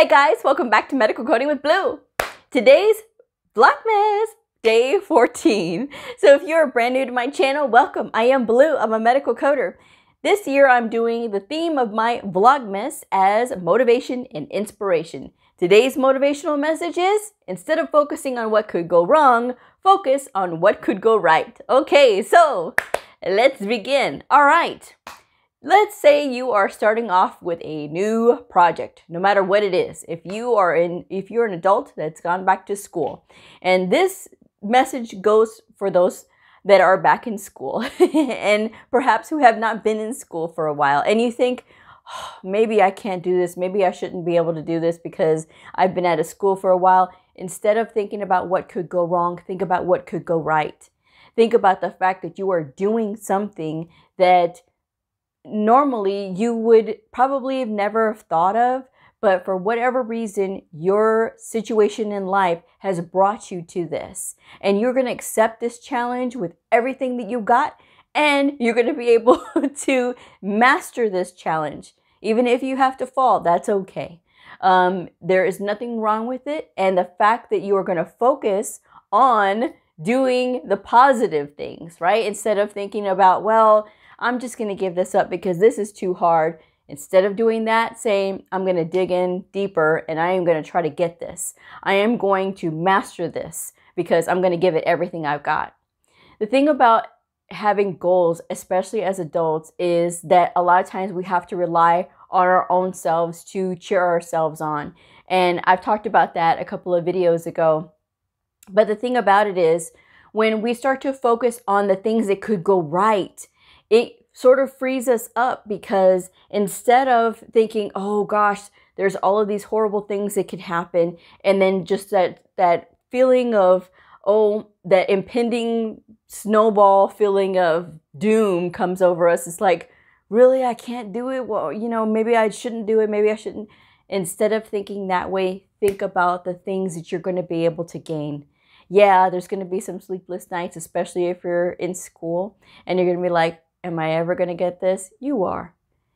Hey guys, welcome back to Medical Coding with Blue. Today's Vlogmas, day 14. So if you're brand new to my channel, welcome. I am Blue, I'm a medical coder. This year I'm doing the theme of my Vlogmas as motivation and inspiration. Today's motivational message is, instead of focusing on what could go wrong, focus on what could go right. Okay, so let's begin. All right. Let's say you are starting off with a new project, no matter what it is. If you're an adult that's gone back to school, and this message goes for those that are back in school and perhaps who have not been in school for a while, and you think, oh, maybe I can't do this. Maybe I shouldn't be able to do this because I've been out of school for a while. Instead of thinking about what could go wrong, think about what could go right. Think about the fact that you are doing something that normally you would probably have never thought of, but for whatever reason, your situation in life has brought you to this. And you're going to accept this challenge with everything that you got, and you're going to be able to master this challenge. Even if you have to fall, that's okay. There is nothing wrong with it. And the fact that you are going to focus on doing the positive things, right? Instead of thinking about, well, I'm just going to give this up because this is too hard. Instead of doing that, saying, I'm going to dig in deeper and I am going to try to get this. I am going to master this because I'm going to give it everything I've got. The thing about having goals, especially as adults, is that a lot of times we have to rely on our own selves to cheer ourselves on. And I've talked about that a couple of videos ago. But the thing about it is, when we start to focus on the things that could go right, it sort of frees us up, because instead of thinking, oh gosh, there's all of these horrible things that could happen, and then just that feeling of, oh, that impending snowball feeling of doom comes over us. It's like, really, I can't do it? Well, maybe I shouldn't do it. Maybe I shouldn't. Instead of thinking that way, think about the things that you're going to be able to gain. Yeah, there's going to be some sleepless nights, especially if you're in school, and you're going to be like, am I ever going to get this? You are.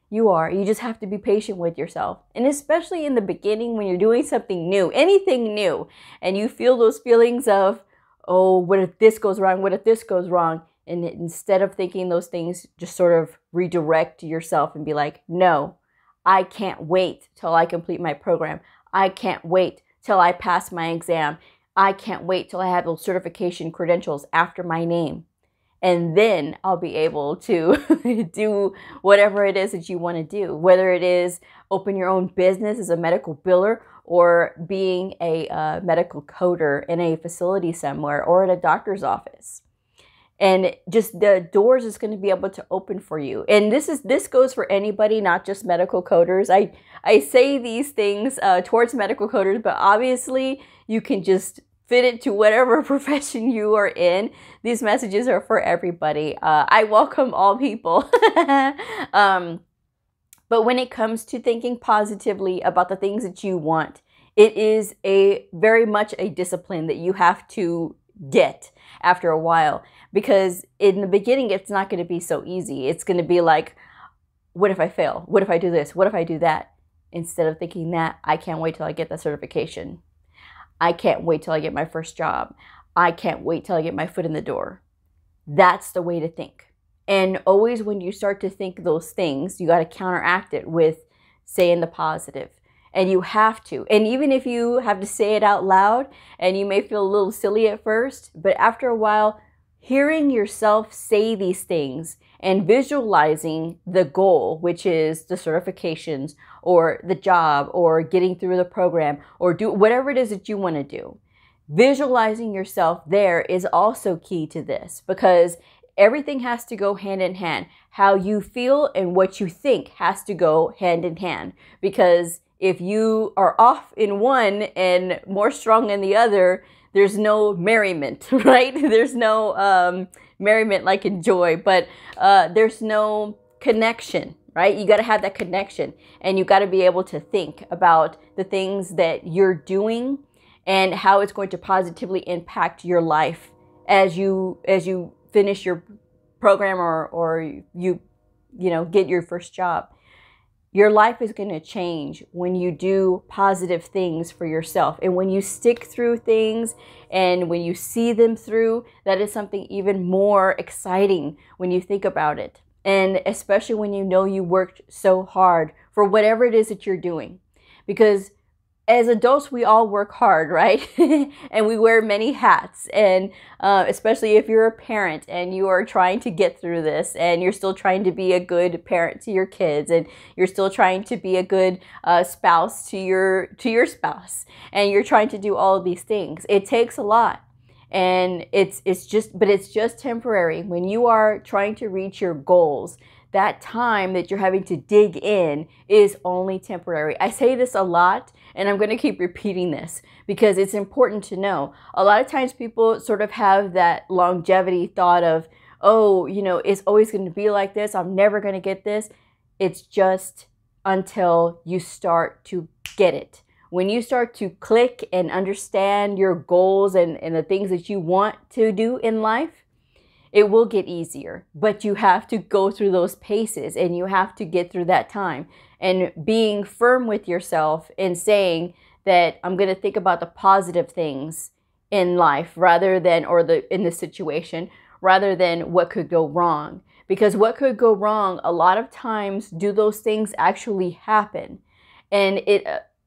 You are. You just have to be patient with yourself. And especially in the beginning, when you're doing something new, anything new, and you feel those feelings of, oh, what if this goes wrong? What if this goes wrong? And instead of thinking those things, just sort of redirect yourself and be like, no, I can't wait till I complete my program. I can't wait till I pass my exam. I can't wait till I have those certification credentials after my name. And then I'll be able to do whatever it is that you want to do, whether it is open your own business as a medical biller, or being a medical coder in a facility somewhere, or at a doctor's office. And just the doors is going to be able to open for you. And this goes for anybody, not just medical coders. I say these things towards medical coders, but obviously you can just fit it to whatever profession you are in. These messages are for everybody. I welcome all people. But when it comes to thinking positively about the things that you want, it is very much a discipline that you have to get after a while. Because in the beginning, it's not going to be so easy. It's going to be like, what if I fail? What if I do this? What if I do that? Instead of thinking that, I can't wait till I get that certification. I can't wait till I get my first job. I can't wait till I get my foot in the door. That's the way to think. And always when you start to think those things, you got to counteract it with saying the positive. And you have to. And even if you have to say it out loud, and you may feel a little silly at first, but after a while, hearing yourself say these things and visualizing the goal, which is the certifications or the job or getting through the program or do whatever it is that you want to do. Visualizing yourself there is also key to this, because everything has to go hand in hand. How you feel and what you think has to go hand in hand, because if you are off in one and more strong in the other, there's no merriment, right? There's no merriment like in joy, but there's no connection, right? You got to have that connection, and you got to be able to think about the things that you're doing and how it's going to positively impact your life as you finish your program or you get your first job. Your life is going to change when you do positive things for yourself. And when you stick through things and when you see them through, that is something even more exciting when you think about it. And especially when you know you worked so hard for whatever it is that you're doing. Because as adults, we all work hard, right? And we wear many hats. And especially if you're a parent and you are trying to get through this and you're still trying to be a good parent to your kids and you're still trying to be a good spouse to your spouse and you're trying to do all of these things. It takes a lot. And it's just temporary. When you are trying to reach your goals, that time that you're having to dig in is only temporary. I say this a lot, and I'm going to keep repeating this because it's important to know. A lot of times people sort of have that longevity thought of, oh, you know, it's always going to be like this. I'm never going to get this. It's just until you start to get it. When you start to click and understand your goals and the things that you want to do in life, it will get easier, but you have to go through those paces and you have to get through that time. And being firm with yourself and saying that I'm going to think about the positive things in life rather than, in the situation, rather than what could go wrong. Because what could go wrong, a lot of times do those things actually happen. And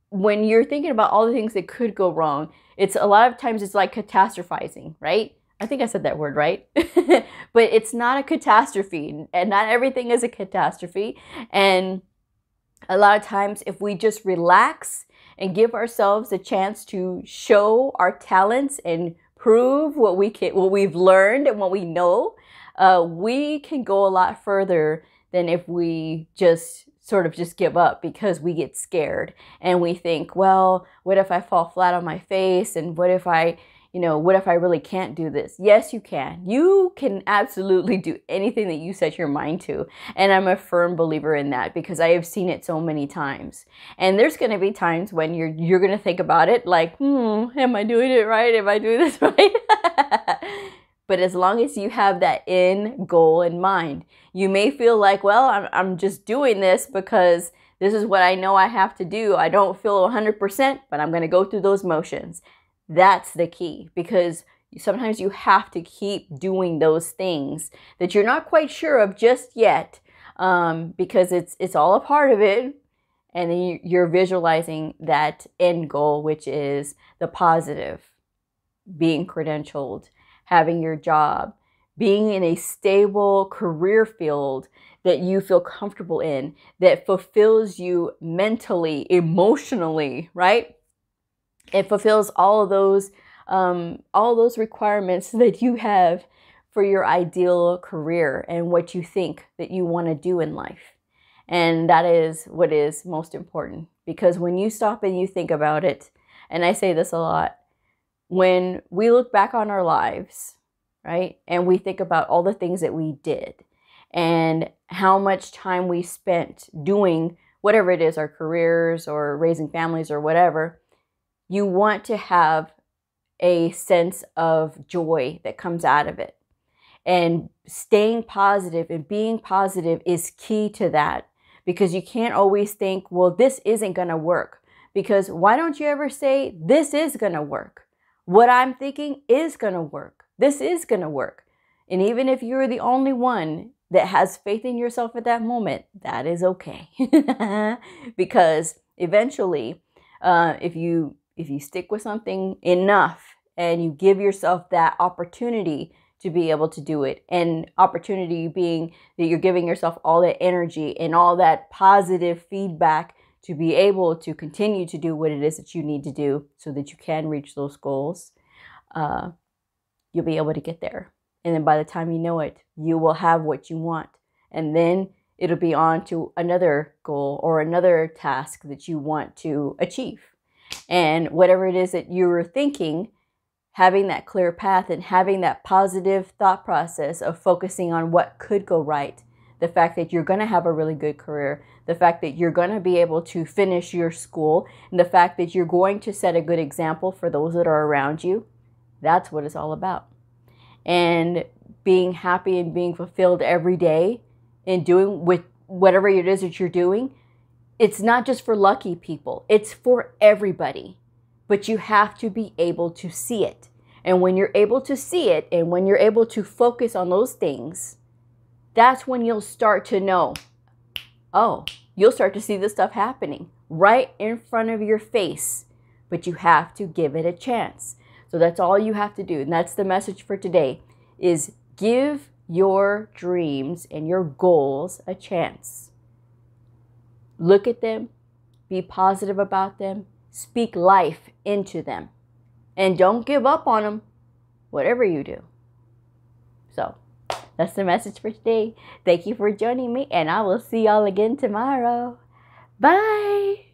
when you're thinking about all the things that could go wrong, it's a lot of times it's like catastrophizing, right? I think I said that word right. But it's not a catastrophe, and not everything is a catastrophe. And a lot of times if we just relax and give ourselves a chance to show our talents and prove what we've learned and what we know, we can go a lot further than if we just sort of just give up because we get scared and we think, well, what if I fall flat on my face? And what if I really can't do this? Yes, you can. You can absolutely do anything that you set your mind to. And I'm a firm believer in that because I have seen it so many times. And there's going to be times when you're going to think about it like, am I doing it right? Am I doing this right? But as long as you have that end goal in mind, you may feel like, well, I'm just doing this because this is what I know I have to do. I don't feel 100%, but I'm going to go through those motions. That's the key, because sometimes you have to keep doing those things that you're not quite sure of just yet, because it's all a part of it. And then you're visualizing that end goal, which is the positive, being credentialed, having your job, being in a stable career field that you feel comfortable in, that fulfills you mentally, emotionally, right? It fulfills all of those requirements that you have for your ideal career and what you think that you want to do in life. And that is what is most important, because when you stop and you think about it, and I say this a lot, when we look back on our lives, right, and we think about all the things that we did and how much time we spent doing whatever it is, our careers or raising families or whatever, you want to have a sense of joy that comes out of it. And staying positive and being positive is key to that, because you can't always think, well, this isn't going to work. Because why don't you ever say, this is going to work? What I'm thinking is going to work. This is going to work. And even if you're the only one that has faith in yourself at that moment, that is okay. Because eventually, if you stick with something enough and you give yourself that opportunity to be able to do it, and opportunity being that you're giving yourself all that energy and all that positive feedback to be able to continue to do what it is that you need to do so that you can reach those goals, you'll be able to get there. And then by the time you know it, you will have what you want. And then it'll be on to another goal or another task that you want to achieve. And whatever it is that you're thinking, having that clear path and having that positive thought process of focusing on what could go right, the fact that you're going to have a really good career, the fact that you're going to be able to finish your school, and the fact that you're going to set a good example for those that are around you, that's what it's all about. And being happy and being fulfilled every day and doing with whatever it is that you're doing, It's not just for lucky people. It's for everybody. But you have to be able to see it. And when you're able to see it, and when you're able to focus on those things, that's when you'll start to know, oh, you'll start to see this stuff happening right in front of your face. But you have to give it a chance. So that's all you have to do. And that's the message for today, is give your dreams and your goals a chance. Look at them, be positive about them, speak life into them, and don't give up on them, whatever you do. So that's the message for today. Thank you for joining me, and I will see y'all again tomorrow. Bye.